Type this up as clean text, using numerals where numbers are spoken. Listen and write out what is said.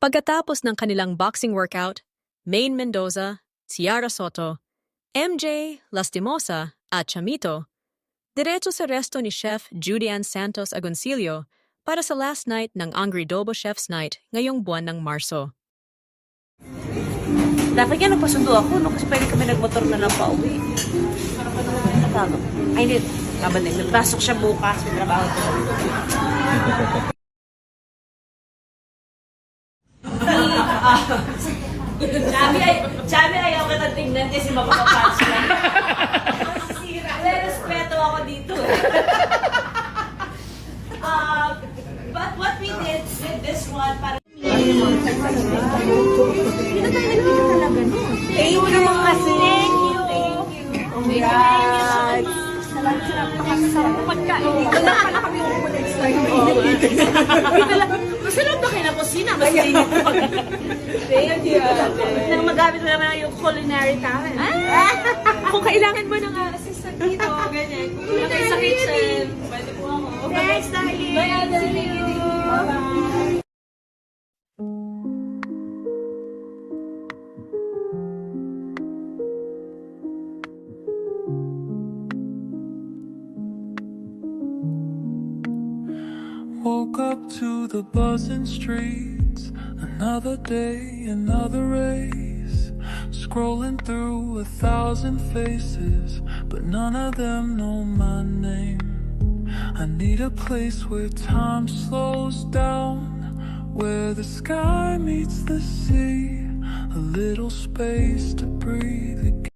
Pagkatapos ng kanilang boxing workout, Maine Mendoza, Ciara Soto, MJ Lastimosa at Chamito, diretso sa resto ni Chef Judian Santos Agoncillo para sa last night ng Angry Dobo Chef's Night ngayong buwan ng Marso. Dapat nga nagpasundo ako, no? Kasi pwede kami nagmotor na lang pauwi. Para pa naman natago. Ay, hindi. Kabalik. Nagpasok siya bukas. May trabaho ko. Sabi ayaw ka nang tingnan kasi mapapapatch ka. Respeto ako dito. But what we did with this one, para Thank you naman kasi. Thank you. Congrats. Salamat sa napakasarap na pagkain. Wala ka na kami next time. Kasi lang ba kayo na kusina? Mas init po. Thank you. Nang magamit mo naman yung culinary talent. Kung kailangan mo ng assistant dito, ganyan. Kung kayo sa kitchen, pwede po ako. Thanks, darling. Bye, darling. Bye-bye. Woke up to the buzzing streets. Another day, another race. Scrolling through 1,000 faces, but none of them know my name. I need a place where time slows down, where the sky meets the sea, a little space to breathe again.